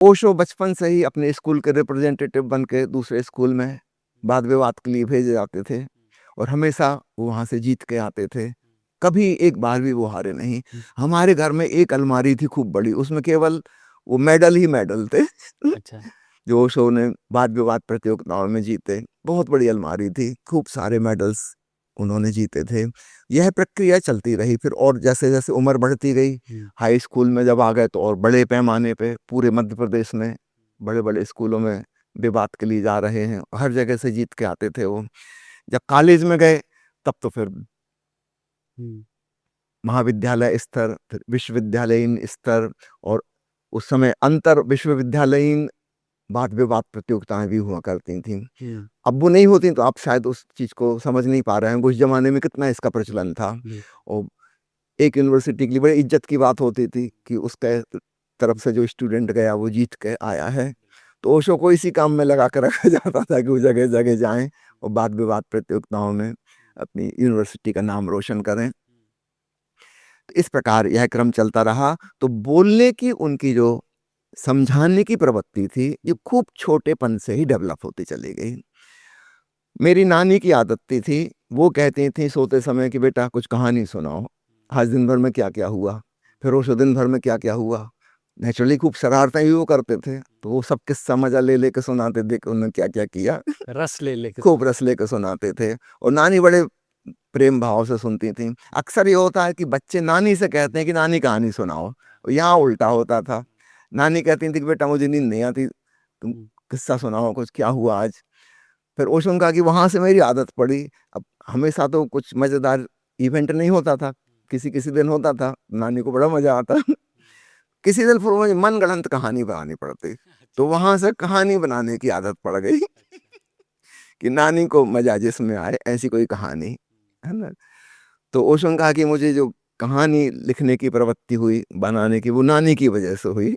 ओशो बचपन से ही अपने स्कूल के रिप्रेजेंटेटिव बन के दूसरे स्कूल में वाद विवाद के लिए भेजे जाते थे और हमेशा वो वहाँ से जीत के आते थे। कभी एक बार भी वो हारे नहीं। हमारे घर में एक अलमारी थी खूब बड़ी, उसमें केवल वो मेडल ही मेडल थे अच्छा। जो ओशो ने वाद विवाद प्रतियोगिताओं में जीते। बहुत बड़ी अलमारी थी, खूब सारे मेडल्स उन्होंने जीते थे। यह प्रक्रिया चलती रही फिर, और जैसे-जैसे उम्र बढ़ती गई, हाई स्कूल में जब आ गए तो और बड़े पैमाने पे पूरे मध्य प्रदेश में बड़े-बड़े स्कूलों में विवाद के लिए जा रहे हैं। हर जगह से जीत के आते थे वो। जब कॉलेज में गए तब तो फिर हुँ। महाविद्यालय स्तर, फिर विश्वविद्यालयीन स्तर, और उस समय अंतर विश्वविद्यालयीन वाद विवाद प्रतियोगिताएँ भी हुआ करती थीं। हुँ। अब वो नहीं होती तो आप शायद उस चीज़ को समझ नहीं पा रहे हैं। उस ज़माने में कितना इसका प्रचलन था। बिल्कुल। और एक यूनिवर्सिटी के लिए बड़ी इज़्ज़त की बात होती थी कि उसके तरफ से जो स्टूडेंट गया वो जीत के आया है। तो ओशो को इसी काम में लगा के रखा जाता था कि वो जगह-जगह जाएँ और वाद विवाद प्रतियोगिताओं में अपनी यूनिवर्सिटी का नाम रोशन करें। तो इस प्रकार यह क्रम चलता रहा। तो बोलने की उनकी जो समझाने की प्रवृत्ति थी, ये खूब छोटेपन से ही डेवलप होती चली गई। मेरी नानी की आदत थी, वो कहती थी सोते समय कि बेटा कुछ कहानी सुनाओ, आज दिन भर में क्या-क्या हुआ? फिर उस दिन भर में क्या-क्या हुआ? नेचुरली खूब शरारतें भी वो करते थे, तो वो सब किस्सा मज़ा ले के सुनाते थे कि उन्होंने क्या-क्या किया। रस ले लेके खूब सुना। रस लेके सुनाते थे और नानी बड़े प्रेम भाव से सुनती थीं। अक्सर ये होता है कि बच्चे नानी से कहते हैं कि नानी कहानी सुनाओ, और यहाँ उल्टा होता था। नानी कहती थी कि बेटा मुझे नींद नहीं आती, तुम हुँ। किस्सा सुनाओ कुछ, क्या हुआ आज? फिर ओशो ने कहा कि वहाँ से मेरी आदत पड़ी। अब हमेशा तो कुछ मज़ेदार इवेंट नहीं होता था, किसी-किसी दिन होता था, नानी को बड़ा मज़ा आता। किसी दिन फिर मुझे मनगढ़ंत कहानी बनानी पड़ती, तो वहाँ से कहानी बनाने की आदत पड़ गई कि नानी को मज़ा जिसमें आए ऐसी कोई कहानी, है ना? तो ओशो ने कहा कि मुझे जो कहानी लिखने की प्रवृत्ति हुई, बनाने की, वो नानी की वजह से हुई।